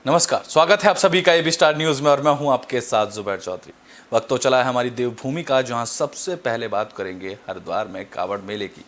नमस्कार, स्वागत है आप सभी का एबी स्टार न्यूज में और मैं हूं आपके साथ जुबैर चौधरी। वक्त तो चला है हमारी देवभूमि का, जहां सबसे पहले बात करेंगे हरिद्वार में कावड़ मेले की।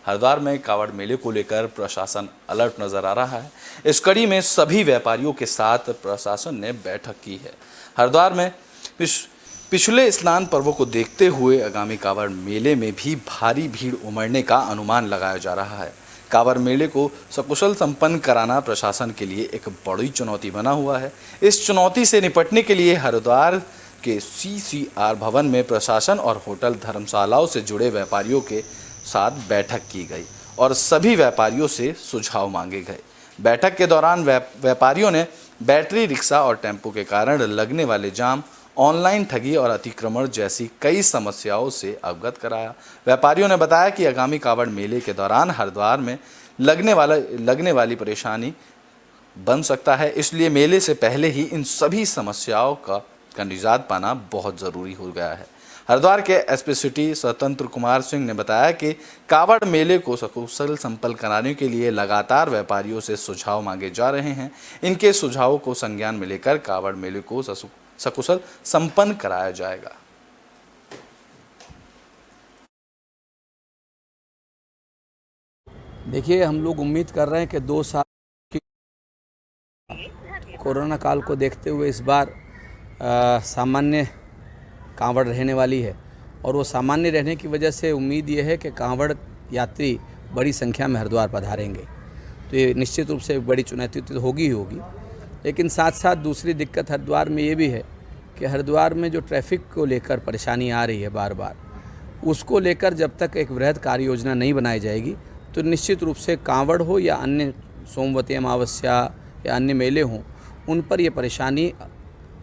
हरिद्वार में कावड़ मेले को लेकर प्रशासन अलर्ट नजर आ रहा है। इस कड़ी में सभी व्यापारियों के साथ प्रशासन ने बैठक की है। हरिद्वार में पिछले स्नान पर्वों को देखते हुए आगामी कावड़ मेले में भी भारी भीड़ उमड़ने का अनुमान लगाया जा रहा है। कांवड़ मेले को सकुशल संपन्न कराना प्रशासन के लिए एक बड़ी चुनौती बना हुआ है। इस चुनौती से निपटने के लिए हरिद्वार के CCR भवन में प्रशासन और होटल धर्मशालाओं से जुड़े व्यापारियों के साथ बैठक की गई और सभी व्यापारियों से सुझाव मांगे गए। बैठक के दौरान व्यापारियों ने बैटरी रिक्शा और टेम्पो के कारण लगने वाले जाम, ऑनलाइन ठगी और अतिक्रमण जैसी कई समस्याओं से अवगत कराया। व्यापारियों ने बताया कि आगामी कावड़ मेले के दौरान हरिद्वार में लगने वाली परेशानी बन सकता है, इसलिए मेले से पहले ही इन सभी समस्याओं का निजात पाना बहुत ज़रूरी हो गया है। हरिद्वार के SP सिटी स्वतंत्र कुमार सिंह ने बताया कि कावड़ मेले को सकुशल संपन्न कराने के लिए लगातार व्यापारियों से सुझाव मांगे जा रहे हैं। इनके सुझावों को संज्ञान में लेकर कावड़ मेले को सकुशल संपन्न कराया जाएगा। देखिए, हम लोग उम्मीद कर रहे हैं कि 2 साल की कोरोना काल को देखते हुए इस बार सामान्य कांवड़ रहने वाली है और वो सामान्य रहने की वजह से उम्मीद ये है कि कांवड़ यात्री बड़ी संख्या में हरिद्वार पधारेंगे। तो ये निश्चित रूप से बड़ी चुनौती तो होगी ही होगी, लेकिन साथ साथ दूसरी दिक्कत हरिद्वार में ये भी है कि हरिद्वार में जो ट्रैफिक को लेकर परेशानी आ रही है बार बार, उसको लेकर जब तक एक वृहद कार्य योजना नहीं बनाई जाएगी तो निश्चित रूप से कांवड़ हो या अन्य सोमवती अमावस्या या अन्य मेले हों, उन पर ये परेशानी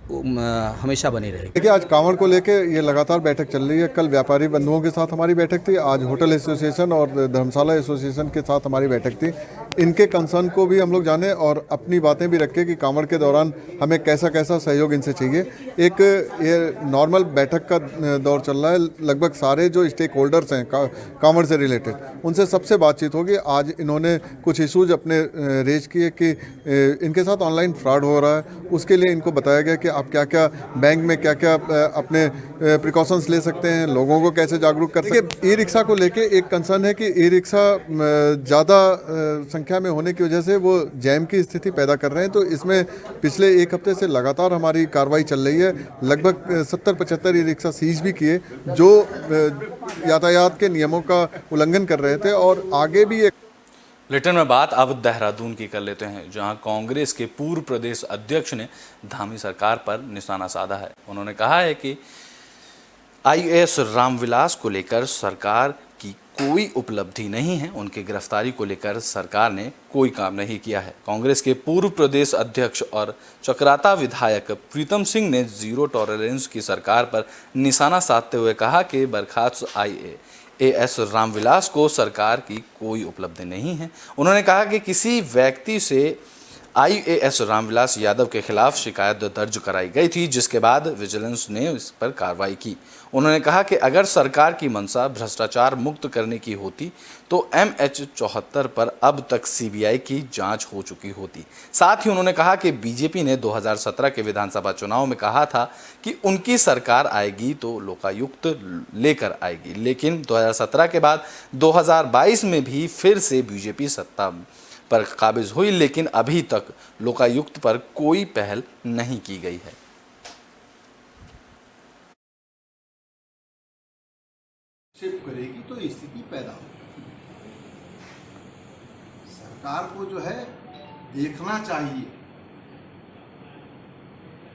हमेशा बनी रहेगी। देखिए, आज कांवड़ को लेके ये लगातार बैठक चल रही है। कल व्यापारी बंधुओं के साथ हमारी बैठक थी, आज होटल एसोसिएशन और धर्मशाला एसोसिएशन के साथ हमारी बैठक थी। इनके कंसर्न को भी हम लोग जाने और अपनी बातें भी रखें कि कांवड़ के दौरान हमें कैसा कैसा सहयोग इनसे चाहिए। एक ये नॉर्मल बैठक का दौर चल रहा है, लगभग सारे जो स्टेक होल्डर्स हैं कांवड़ से रिलेटेड, उनसे सबसे बातचीत होगी। आज इन्होंने कुछ इशूज़ अपने रेज किए कि इनके साथ ऑनलाइन फ्रॉड हो रहा है, उसके लिए इनको बताया गया कि आप क्या क्या बैंक में क्या क्या अपने प्रिकॉशंस ले सकते हैं, लोगों को कैसे जागरूक कर सकते हैं। ई रिक्शा को लेके एक कंसर्न है कि ई रिक्शा ज़्यादा संख्या में होने की वजह से वो जैम की स्थिति पैदा कर रहे हैं। तो इसमें पिछले 1 हफ्ते से लगातार हमारी कार्रवाई चल रही है। लगभग 70-75 ई रिक्शा सीज भी किए जो यातायात के नियमों का उल्लंघन कर रहे थे। और आगे भी एक बुलेटिन में बात अब देहरादून की कर लेते हैं, जहां कांग्रेस के पूर्व प्रदेश अध्यक्ष ने धामी सरकार पर निशाना साधा है। उन्होंने कहा है कि IAS रामविलास को लेकर सरकार की कोई उपलब्धि नहीं है, उनकी गिरफ्तारी को लेकर सरकार ने कोई काम नहीं किया है। कांग्रेस के पूर्व प्रदेश अध्यक्ष और चकराता विधायक प्रीतम सिंह ने जीरो टॉलरेंस की सरकार पर निशाना साधते हुए कहा कि बर्खास्त IAS रामविलास को सरकार की कोई उपलब्धि नहीं है। उन्होंने कहा कि किसी व्यक्ति से IAS रामविलास यादव के खिलाफ शिकायत दर्ज कराई गई थी, जिसके बाद विजिलेंस ने इस पर कार्रवाई की। उन्होंने कहा कि अगर सरकार की मंशा भ्रष्टाचार मुक्त करने की होती तो MH74 पर अब तक CBI की जांच हो चुकी होती। साथ ही उन्होंने कहा कि बीजेपी ने 2017 के विधानसभा चुनाव में कहा था कि उनकी सरकार आएगी तो लोकायुक्त लेकर आएगी, लेकिन 2017 के बाद 2022 में भी फिर से बीजेपी सत्ता पर काबिज हुई, लेकिन अभी तक लोकायुक्त पर कोई पहल नहीं की गई है। शिफ्ट करेगी तो स्थिति पैदा होगी। सरकार को जो है देखना चाहिए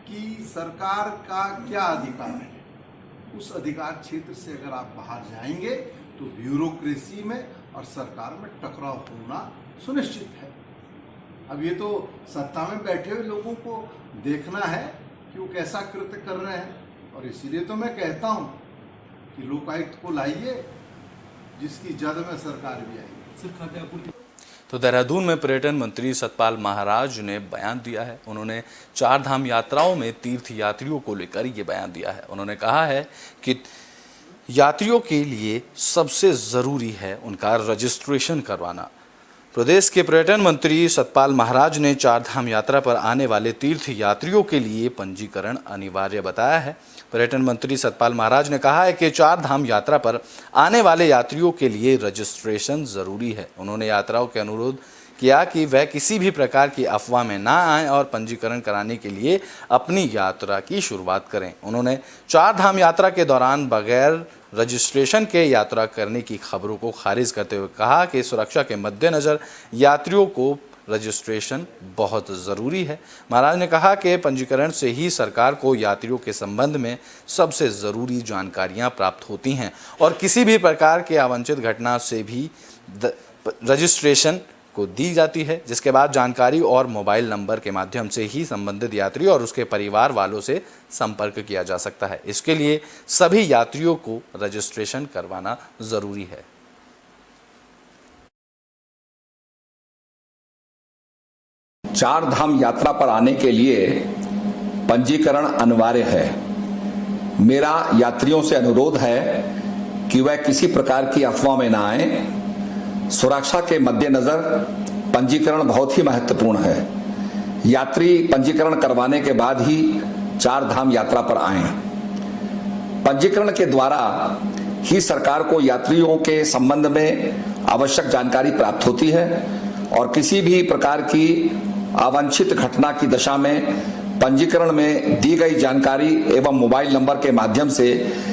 कि सरकार का क्या अधिकार है। उस अधिकार क्षेत्र से अगर आप बाहर जाएंगे तो ब्यूरोक्रेसी में और सरकार में टकराव होना सुनिश्चित है। अब ये तो सत्ता में बैठे हुए लोगों को देखना है कि वो कैसा कृत्य कर रहे हैं, और इसीलिए तो मैं कहता हूँ कि लोकायुक्त को लाइए जिसकी जद में सरकार भी आएगी। तो देहरादून में पर्यटन मंत्री सतपाल महाराज ने बयान दिया है। उन्होंने 4 धाम यात्राओं में तीर्थ यात्रियों को लेकर ये बयान दिया है। उन्होंने कहा है कि यात्रियों के लिए सबसे ज़रूरी है उनका रजिस्ट्रेशन करवाना। प्रदेश के पर्यटन मंत्री सतपाल महाराज ने चार धाम यात्रा पर आने वाले तीर्थ यात्रियों के लिए पंजीकरण अनिवार्य बताया है। पर्यटन मंत्री सतपाल महाराज ने कहा है कि चार धाम यात्रा पर आने वाले यात्रियों के लिए रजिस्ट्रेशन जरूरी है। उन्होंने यात्राओं के अनुरोध किया कि वह किसी भी प्रकार की अफवाह में ना आएं और पंजीकरण कराने के लिए अपनी यात्रा की शुरुआत करें। उन्होंने चार धाम यात्रा के दौरान बगैर रजिस्ट्रेशन के यात्रा करने की खबरों को खारिज करते हुए कहा कि सुरक्षा के मद्देनज़र यात्रियों को रजिस्ट्रेशन बहुत ज़रूरी है। महाराज ने कहा कि पंजीकरण से ही सरकार को यात्रियों के संबंध में सबसे ज़रूरी जानकारियां प्राप्त होती हैं और किसी भी प्रकार के अवांछित घटना से भी रजिस्ट्रेशन को दी जाती है, जिसके बाद जानकारी और मोबाइल नंबर के माध्यम से ही संबंधित यात्री और उसके परिवार वालों से संपर्क किया जा सकता है। इसके लिए सभी यात्रियों को रजिस्ट्रेशन करवाना जरूरी है। चार धाम यात्रा पर आने के लिए पंजीकरण अनिवार्य है। मेरा यात्रियों से अनुरोध है कि वह किसी प्रकार की अफवाह में ना आए। सुरक्षा के मद्देनजर पंजीकरण बहुत ही महत्वपूर्ण है। यात्री पंजीकरण करवाने के बाद ही चार धाम यात्रा पर आएं। पंजीकरण के द्वारा ही सरकार को यात्रियों के संबंध में आवश्यक जानकारी प्राप्त होती है और किसी भी प्रकार की अवांछित घटना की दशा में पंजीकरण में दी गई जानकारी एवं मोबाइल नंबर के माध्यम से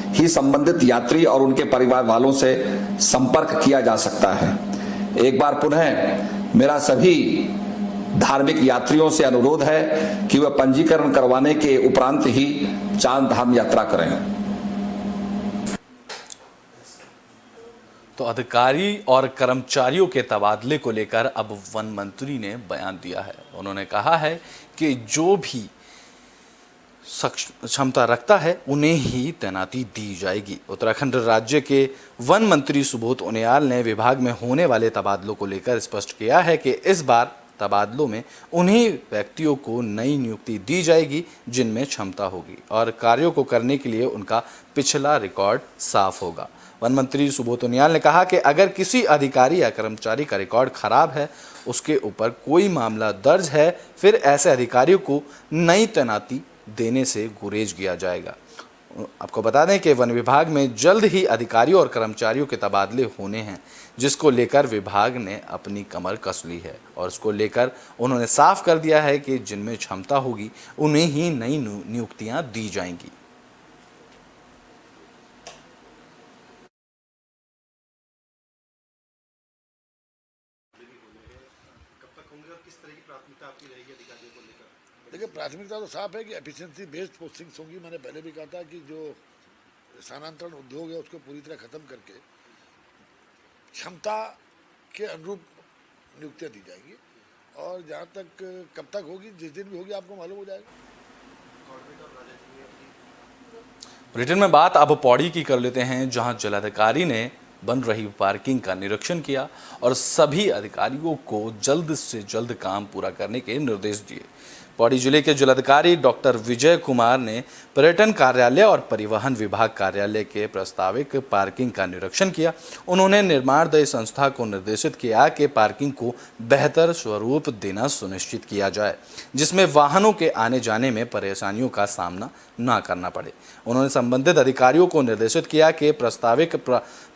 ही संबंधित यात्री और उनके परिवार वालों से संपर्क किया जा सकता है। एक बार पुनः मेरा सभी धार्मिक यात्रियों से अनुरोध है कि वह पंजीकरण करवाने के उपरांत ही चार धाम यात्रा करें। तो अधिकारी और कर्मचारियों के तबादले को लेकर अब वन मंत्री ने बयान दिया है। उन्होंने कहा है कि जो भी क्षमता रखता है उन्हें ही तैनाती दी जाएगी। उत्तराखंड राज्य के वन मंत्री सुबोध उनियाल ने विभाग में होने वाले तबादलों को लेकर स्पष्ट किया है कि इस बार तबादलों में उन्हीं व्यक्तियों को नई नियुक्ति दी जाएगी जिनमें क्षमता होगी और कार्यों को करने के लिए उनका पिछला रिकॉर्ड साफ होगा। वन मंत्री सुबोध उनियाल ने कहा कि अगर किसी अधिकारी या कर्मचारी का रिकॉर्ड खराब है, उसके ऊपर कोई मामला दर्ज है, फिर ऐसे अधिकारियों को नई तैनाती देने से गुरेज किया जाएगा। आपको बता दें कि वन विभाग में जल्द ही अधिकारियों और कर्मचारियों के तबादले होने हैं, जिसको लेकर विभाग ने अपनी कमर कस ली है और उसको लेकर उन्होंने साफ कर दिया है कि जिनमें क्षमता होगी उन्हें ही नई नियुक्तियां दी जाएंगी। देखिए, प्राथमिकता तो साफ है कि एफिशिएंसी बेस्ड पोस्टिंग्स होंगी। मैंने पहले भी कहा था कि जो स्थानांतरण उद्योग है उसको पूरी तरह खत्म करके क्षमता के अनुरूप नियुक्तियां दी जाएगी और जहां तक कब तक होगी, जिस दिन भी होगी आपको मालूम हो जाएगा। ब्रिटेन में बात अब पौड़ी की कर लेते हैं, जहां जिलाधिकारी ने बन रही पार्किंग का निरीक्षण किया और सभी अधिकारियों को जल्द से जल्द काम पूरा करने के निर्देश दिए। पौड़ी जिले के जिलाधिकारी डॉक्टर विजय कुमार ने पर्यटन कार्यालय और परिवहन विभाग कार्यालय के प्रस्तावित पार्किंग का निरीक्षण किया। उन्होंने निर्माणदेय संस्था को निर्देशित किया कि पार्किंग को बेहतर स्वरूप देना सुनिश्चित किया जाए, जिसमें वाहनों के आने जाने में परेशानियों का सामना न करना पड़े। उन्होंने संबंधित अधिकारियों को निर्देशित किया कि प्रस्तावित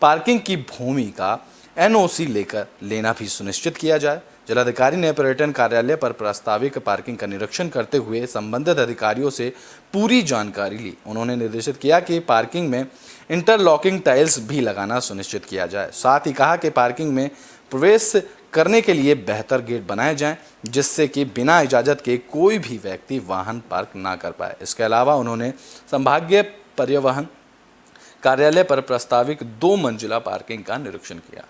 पार्किंग की भूमि का NOC लेना भी सुनिश्चित किया जाए। जिलाधिकारी ने पर्यटन कार्यालय पर प्रस्तावित पार्किंग का निरीक्षण करते हुए संबंधित अधिकारियों से पूरी जानकारी ली। उन्होंने निर्देशित किया कि पार्किंग में इंटरलॉकिंग टाइल्स भी लगाना सुनिश्चित किया जाए। साथ ही कहा कि पार्किंग में प्रवेश करने के लिए बेहतर गेट बनाए जाएं, जिससे कि बिना इजाज़त के कोई भी व्यक्ति वाहन पार्क ना कर पाए। इसके अलावा उन्होंने संभागीय परिवहन कार्यालय पर प्रस्तावित 2 मंजिला पार्किंग का निरीक्षण किया।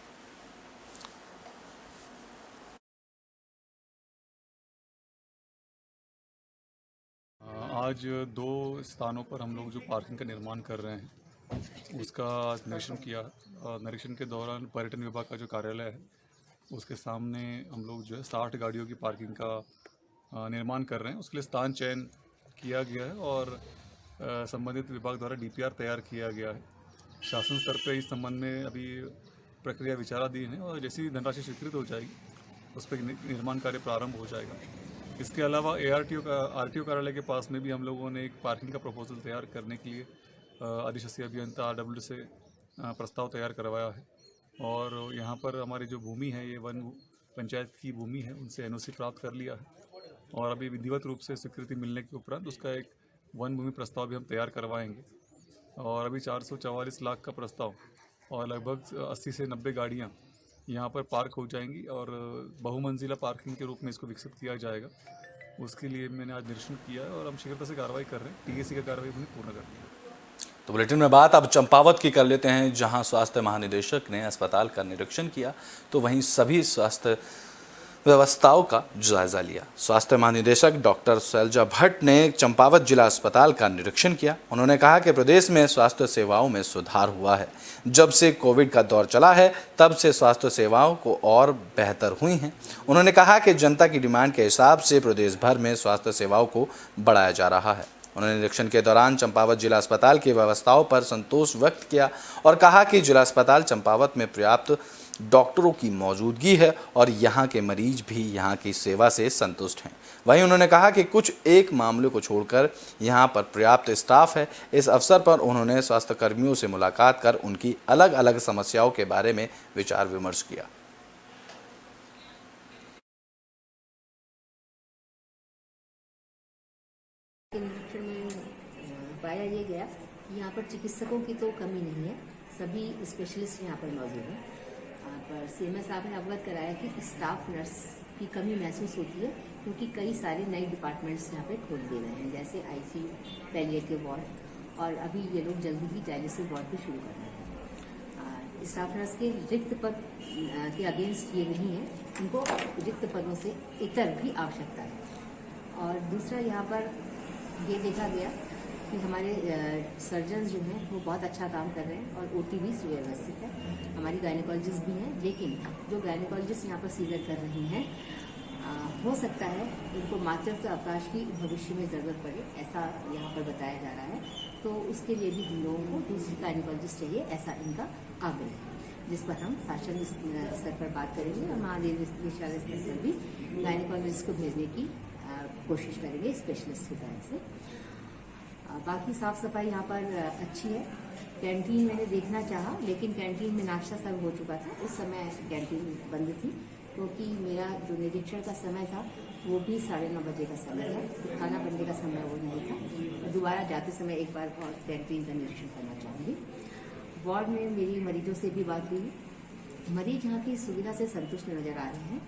आज 2 स्थानों पर हम लोग जो पार्किंग का निर्माण कर रहे हैं उसका निरीक्षण किया। निरीक्षण के दौरान पर्यटन विभाग का जो कार्यालय है उसके सामने हम लोग जो है 60 गाड़ियों की पार्किंग का निर्माण कर रहे हैं। उसके लिए स्थान चयन किया गया है और संबंधित विभाग द्वारा DPR तैयार किया गया है। शासन स्तर पर इस संबंध में अभी प्रक्रिया विचाराधीन है और जैसी धनराशि स्वीकृत हो जाएगी उस पर निर्माण कार्य प्रारंभ हो जाएगा। इसके अलावा आरटीओ कार्यालय के पास में भी हम लोगों ने एक पार्किंग का प्रपोजल तैयार करने के लिए अधिशासी अभियंता RW से प्रस्ताव तैयार करवाया है। और यहाँ पर हमारी जो भूमि है, ये वन पंचायत की भूमि है, उनसे NOC प्राप्त कर लिया है और अभी विधिवत रूप से स्वीकृति मिलने के उपरांत उसका एक वन भूमि प्रस्ताव भी हम तैयार करवाएंगे। और अभी 444 लाख का प्रस्ताव और लगभग 80 से 90 गाड़ियाँ यहाँ पर पार्क हो जाएंगी और बहुमंजिला पार्किंग के रूप में इसको विकसित किया जाएगा। उसके लिए मैंने आज निरीक्षण किया है और हम शीघ्रता से कार्रवाई कर रहे हैं। TAC का कार्रवाई हमने पूर्ण कर दी है। तो बुलेटिन में बात अब चंपावत की कर लेते हैं, जहां स्वास्थ्य महानिदेशक ने अस्पताल का निरीक्षण किया तो वहीं सभी स्वास्थ्य व्यवस्थाओं का जायजा लिया। स्वास्थ्य महानिदेशक डॉक्टर शैलजा भट्ट ने चंपावत जिला अस्पताल का निरीक्षण किया। उन्होंने कहा कि प्रदेश में स्वास्थ्य सेवाओं में सुधार हुआ है। जब से कोविड का दौर चला है तब से स्वास्थ्य सेवाओं को और बेहतर हुई हैं। उन्होंने कहा कि जनता की डिमांड के हिसाब से प्रदेश भर में स्वास्थ्य सेवाओं को बढ़ाया जा रहा है। उन्होंने निरीक्षण के दौरान चंपावत जिला अस्पताल की व्यवस्थाओं पर संतोष व्यक्त किया और कहा कि जिला अस्पताल चंपावत में पर्याप्त डॉक्टरों की मौजूदगी है और यहाँ के मरीज भी यहाँ की सेवा से संतुष्ट हैं। वहीं उन्होंने कहा कि कुछ एक मामलों को छोड़कर यहाँ पर पर्याप्त स्टाफ है। इस अवसर पर उन्होंने स्वास्थ्य कर्मियों से मुलाकात कर उनकी अलग अलग समस्याओं के बारे में विचार विमर्श किया। निरीक्षण में पाया ये गया कि यहाँ पर चिकित्सकों की तो कमी नहीं है, सभी स्पेशलिस्ट यहाँ पर मौजूद हैं। पर CMS साहब ने अवगत कराया कि स्टाफ नर्स की कमी महसूस होती है क्योंकि कई सारे नए डिपार्टमेंट्स यहाँ पे खोल दिए गए हैं, जैसे ICU, पैलिएटिव वार्ड और अभी ये लोग जल्दी ही डायलिसिस वार्ड भी शुरू कर रहे हैं। स्टाफ नर्स के रिक्त पद के अगेंस्ट ये नहीं है, उनको रिक्त पदों से इतर भी आवश्यकता है। और दूसरा यहाँ पर ये देखा गया कि हमारे सर्जन्स जो हैं वो बहुत अच्छा काम कर रहे हैं और OT भी सुव्यवस्थित है। हमारी गायनेकोलॉजिस्ट भी हैं, लेकिन जो गायनेकोलॉजिस्ट यहाँ पर सीजर कर रही हैं हो सकता है इनको मातृत्व अवकाश की भविष्य में ज़रूरत पड़े, ऐसा यहाँ पर बताया जा रहा है। तो उसके लिए भी हम लोगों को दूसरी गायनेकोलॉजिस्ट चाहिए, ऐसा इनका आग्रह है, जिस पर हम शासन स्तर पर बात करेंगे और महानिदेशालय स्तर पर भी गायनेकोलॉजिस्ट को भेजने की कोशिश करेंगे स्पेशलिस्ट की तरह से। बाकी साफ़ सफाई यहाँ पर अच्छी है। कैंटीन मैंने देखना चाहा, लेकिन कैंटीन में नाश्ता सर्व हो चुका था, उस समय कैंटीन बंद थी क्योंकि मेरा जो निरीक्षण का समय था वो भी 9:30 बजे का समय था, तो खाना बनने का समय वो नहीं था। दोबारा जाते समय एक बार और कैंटीन का निरीक्षण करना चाहूँगी। वार्ड में मेरी मरीजों से भी बात हुई, मरीज यहाँ की सुविधा से संतुष्ट नज़र आ रहे हैं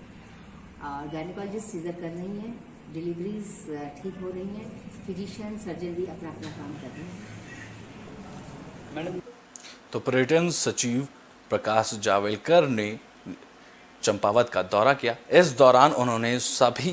और गायनेकोलॉजिस्ट सीजर कर रही हैं, डिलीवरीज ठीक हो रही हैं, फिजिशियन सर्जन भी अपना अपना काम कर रहे हैं। तो पर्यटन सचिव प्रकाश जावलकर ने चंपावत का दौरा किया। इस दौरान उन्होंने सभी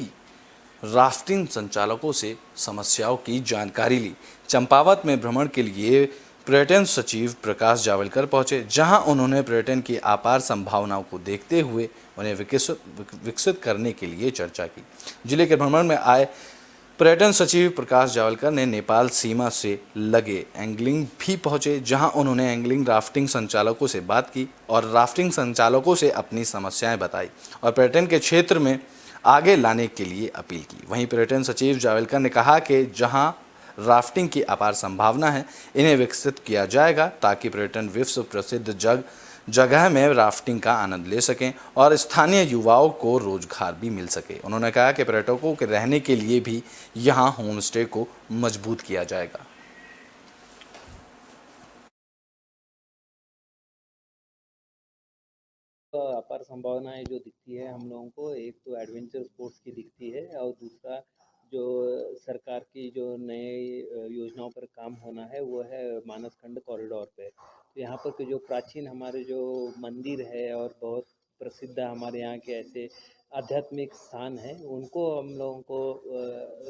राफ्टिंग संचालकों से समस्याओं की जानकारी ली। चंपावत में भ्रमण के लिए पर्यटन सचिव प्रकाश जावलकर पहुंचे, जहां उन्होंने पर्यटन की अपार संभावनाओं को देखते हुए उन्हें विकसित करने के लिए चर्चा की। जिले के भ्रमण में आए पर्यटन सचिव प्रकाश जावलकर ने नेपाल सीमा से लगे एंगलिंग भी पहुंचे, जहां उन्होंने एंगलिंग राफ्टिंग संचालकों से बात की और राफ्टिंग संचालकों से अपनी समस्याएं बताई और पर्यटन के क्षेत्र में आगे लाने के लिए अपील की। वहीं पर्यटन सचिव जावलकर ने कहा कि जहां राफ्टिंग की अपार संभावना है, इन्हें विकसित किया जाएगा ताकि पर्यटन विश्व प्रसिद्ध जगह में राफ्टिंग का आनंद ले सकें और स्थानीय युवाओं को रोजगार भी मिल सके। उन्होंने कहा कि पर्यटकों के रहने के लिए भी यहां होम स्टे को मजबूत किया जाएगा। अपार संभावनाएं जो दिखती है हम लोगों को, एक तो एडवेंचर स्पोर्ट्स की दिखती है और दूसरा जो सरकार की जो नए योजनाओं पर काम होना है वो है मानस खंड कॉरिडोर पे। तो यहाँ पर के जो प्राचीन हमारे जो मंदिर है और बहुत प्रसिद्ध हमारे यहाँ के ऐसे आध्यात्मिक स्थान हैं, उनको हम लोगों को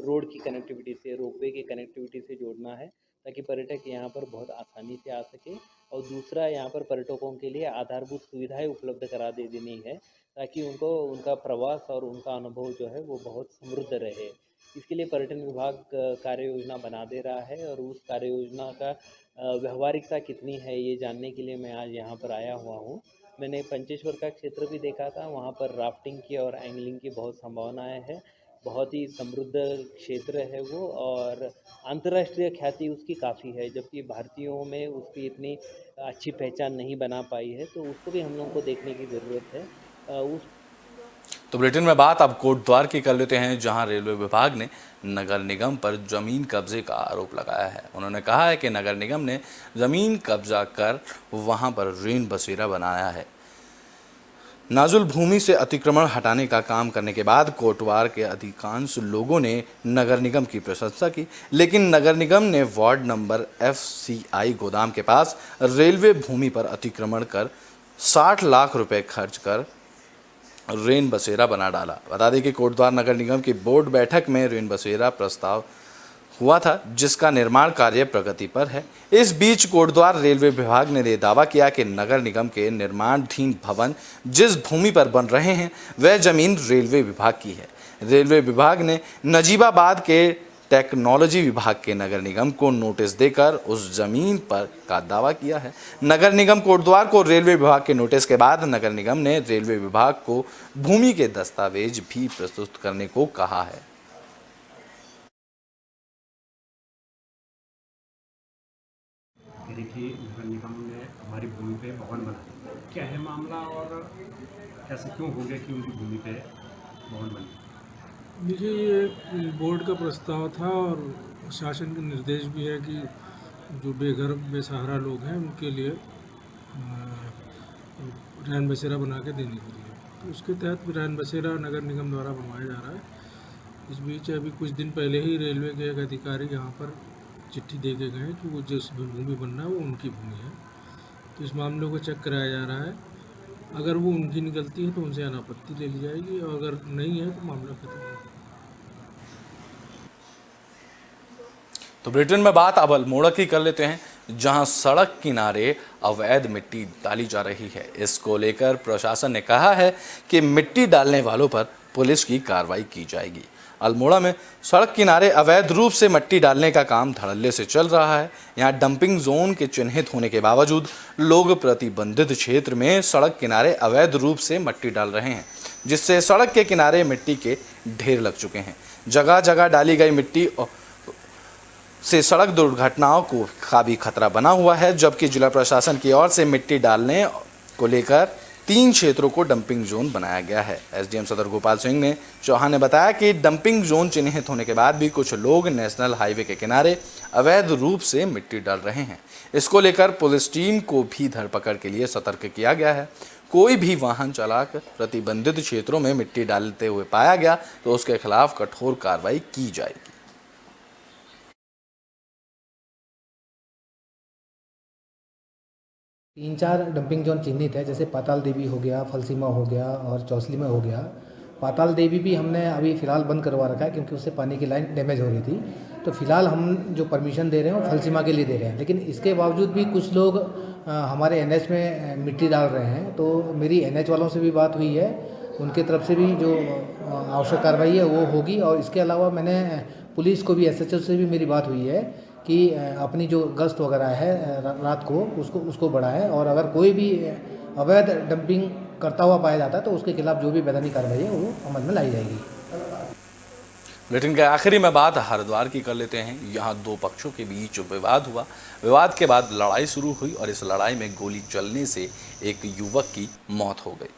रोड की कनेक्टिविटी से, रोपवे की कनेक्टिविटी से जोड़ना है ताकि पर्यटक यहाँ पर बहुत आसानी से आ सके। और दूसरा यहाँ पर पर्यटकों के लिए आधारभूत सुविधाएं उपलब्ध करा दे देनी है ताकि उनको उनका प्रवास और उनका अनुभव जो है वो बहुत समृद्ध रहे। इसके लिए पर्यटन विभाग कार्य योजना बना दे रहा है और उस कार्य योजना का व्यवहारिकता कितनी है ये जानने के लिए मैं आज यहाँ पर आया हुआ हूँ। मैंने पंचेश्वर का क्षेत्र भी देखा था, वहाँ पर राफ्टिंग की और एंगलिंग की बहुत संभावनाएं हैं। बहुत ही समृद्ध क्षेत्र है वो और अंतर्राष्ट्रीय ख्याति उसकी काफ़ी है, जबकि भारतीयों में उसकी इतनी अच्छी पहचान नहीं बना पाई है, तो उसको भी हम लोगों को देखने की ज़रूरत है। उस तो बुलेटिन में बात अब कोटद्वार की कर लेते हैं, जहां रेलवे विभाग ने नगर निगम पर जमीन कब्जे का आरोप लगाया है। उन्होंने कहा है कि नगर निगम ने जमीन कब्जा कर वहां पर रेन बसेरा बनाया है। नाजुल भूमि से अतिक्रमण हटाने का काम करने के बाद कोटद्वार के अधिकांश लोगों ने नगर निगम की प्रशंसा की, लेकिन नगर निगम ने वार्ड नंबर FCI गोदाम के पास रेलवे भूमि पर अतिक्रमण कर 60 लाख रुपए खर्च कर रेन बसेरा बना डाला। बता दें कि कोटद्वार नगर निगम की बोर्ड बैठक में रेन बसेरा प्रस्ताव हुआ था, जिसका निर्माण कार्य प्रगति पर है। इस बीच कोटद्वार रेलवे विभाग ने दावा किया कि नगर निगम के निर्माणाधीन भवन जिस भूमि पर बन रहे हैं वह जमीन रेलवे विभाग की है। रेलवे विभाग ने नजीबाबाद के टेक्नोलॉजी विभाग के नगर निगम को नोटिस देकर उस जमीन पर का दावा किया है। नगर निगम कोटद्वार को रेलवे विभाग के नोटिस के बाद नगर निगम ने रेलवे विभाग को भूमि के दस्तावेज भी प्रस्तुत करने को कहा है। देखिए, नगर निगम ने हमारी भूमि पे भवन बनाया, क्या है मामला और कैसे क्यों हो गया कि उनकी भूमि पे भवन बना? देखिए, ये बोर्ड का प्रस्ताव था और शासन के निर्देश भी है कि जो बेघर बेसहारा लोग हैं उनके लिए रैन बसेरा बना के देने के लिए, तो उसके तहत रैन बसेरा नगर निगम द्वारा बनवाया जा रहा है। इस बीच अभी कुछ दिन पहले ही रेलवे के एक अधिकारी यहाँ पर चिट्ठी दे के गए कि वो जिस भूमि बनना है वो उनकी भूमि है, तो इस मामले को चेक कराया जा रहा है। अगर वो उनकी निकलती है तो उनसे अनापत्ति ले ली जाएगी और अगर नहीं है तो मामला खत्म हो। तो ब्रिटेन में बात अब अल्मोड़ा की कर लेते हैं, जहां सड़क किनारे अवैध मिट्टी डाली जा रही है। इसको लेकर प्रशासन ने कहा है कि मिट्टी डालने वालों पर पुलिस की कार्रवाई की जाएगी। अल्मोड़ा में सड़क किनारे अवैध रूप से मिट्टी डालने का काम धड़ल्ले से चल रहा है। यहां डंपिंग जोन के चिन्हित होने के बावजूद लोग प्रतिबंधित क्षेत्र में सड़क किनारे अवैध रूप से मिट्टी डाल रहे हैं, जिससे सड़क के किनारे मिट्टी के ढेर लग चुके हैं। जगह जगह डाली गई मिट्टी से सड़क दुर्घटनाओं का भी खतरा बना हुआ है, जबकि जिला प्रशासन की ओर से मिट्टी डालने को लेकर 3 क्षेत्रों को डंपिंग जोन बनाया गया है। एसडीएम सदर गोपाल सिंह चौहान ने बताया कि डंपिंग जोन चिन्हित होने के बाद भी कुछ लोग नेशनल हाईवे के किनारे अवैध रूप से मिट्टी डाल रहे हैं। इसको लेकर पुलिस टीम को भी धरपकड़ के लिए सतर्क किया गया है। कोई भी वाहन चालक प्रतिबंधित क्षेत्रों में मिट्टी डालते हुए पाया गया तो उसके खिलाफ कठोर कार्रवाई की जाएगी। तीन चार डंपिंग जोन चिन्हित है, जैसे पाताल देवी हो गया, फलसीमा हो गया और चौसली में हो गया। पाताल देवी भी हमने अभी फ़िलहाल बंद करवा रखा है क्योंकि उससे पानी की लाइन डैमेज हो रही थी, तो फ़िलहाल हम जो परमिशन दे रहे हैं वो फलसीमा के लिए दे रहे हैं। लेकिन इसके बावजूद भी कुछ लोग हमारे NH में मिट्टी डाल रहे हैं, तो मेरी NH वालों से भी बात हुई है, उनके तरफ से भी जो आवश्यक कार्रवाई है वो होगी। और इसके अलावा मैंने पुलिस को भी SHO से भी मेरी बात हुई है कि अपनी जो गश्त वगैरह है रात को उसको बढ़ाएं और अगर कोई भी अवैध डंपिंग करता हुआ पाया जाता है तो उसके खिलाफ जो भी वैधानिक कार्रवाई है वो अमल में लाई जाएगी। बुलेटिन के आखिरी में बात हरिद्वार की कर लेते हैं। यहाँ 2 पक्षों के बीच विवाद हुआ। विवाद के बाद लड़ाई शुरू हुई और इस लड़ाई में गोली चलने से एक युवक की मौत हो गई।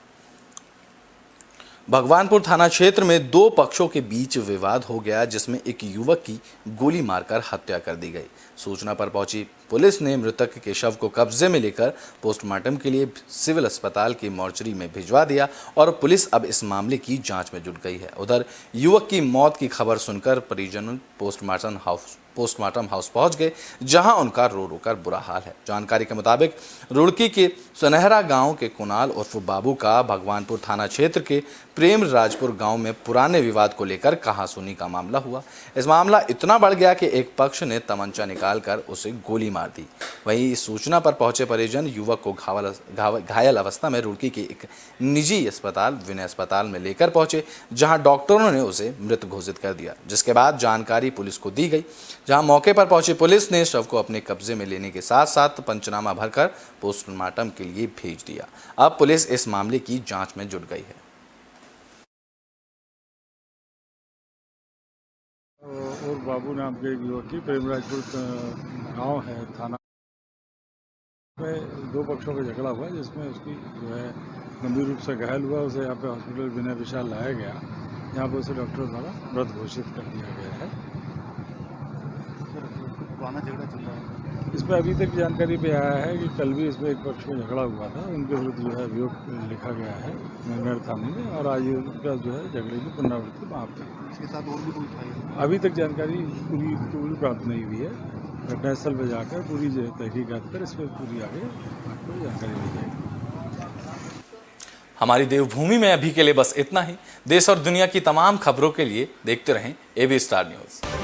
भगवानपुर थाना क्षेत्र में 2 पक्षों के बीच विवाद हो गया, जिसमें एक युवक की गोली मारकर हत्या कर दी गई। सूचना पर पहुंची पुलिस ने मृतक के शव को कब्जे में लेकर पोस्टमार्टम के लिए सिविल अस्पताल की मोर्चरी में भिजवा दिया और पुलिस अब इस मामले की जांच में जुट गई है। उधर युवक की मौत की खबर सुनकर परिजन पोस्टमार्टम हाउस पहुंच गए, जहां उनका रो रो कर बुरा हाल है। जानकारी के मुताबिक रुड़की के सुनहरा गांव के कुणाल उर्फ बाबू का भगवानपुर थाना क्षेत्र के प्रेम राजपुर गांव में पुराने विवाद को लेकर कहासुनी का मामला हुआ। इस मामला इतना बढ़ गया कि एक पक्ष ने तमंचा निकालकर उसे गोली मार दी। वहीं इस सूचना पर पहुंचे परिजन युवक को घायल अवस्था में रुड़की के एक निजी अस्पताल विनय अस्पताल में लेकर पहुंचे, जहां डॉक्टरों ने उसे मृत घोषित कर दिया, जिसके बाद जानकारी पुलिस को दी गई। जहां मौके पर पहुंची पुलिस ने शव को अपने कब्जे में लेने के साथ साथ पंचनामा भरकर पोस्टमार्टम के लिए भेज दिया। अब पुलिस इस मामले की जांच में जुट गई है। और बाबू नाम के एक युवक की प्रेमराजपुर गांव है, थाना में 2 पक्षों का झगड़ा हुआ जिसमें उसकी जो है गंभीर रूप से घायल हुआ। उसे यहाँ पे हॉस्पिटल विनय विशाल लाया गया। यहाँ पर उसे डॉक्टर द्वारा मृत घोषित कर दिया गया है। पुराना झगड़ा चल रहा है। इसमें अभी तक जानकारी पे आया है कि कल भी इसमें एक पक्ष में झगड़ा हुआ था, उनके विरुद्ध जो है अभियोग लिखा गया है नगर थाने में, और आज उनका जो है झगड़े की पुनरावृत्ति वहाँ पे। इसके साथ और भी कोई था? अभी तक जानकारी पूरी प्राप्त नहीं हुई है। घटनास्थल पर जाकर पूरी जो है तहकीकात कर इसमें पूरी आगे आपको जानकारी दी जाएगी। हमारी देवभूमि में अभी के लिए बस इतना ही। देश और दुनिया की तमाम खबरों के लिए देखते रहें AB स्टार न्यूज़।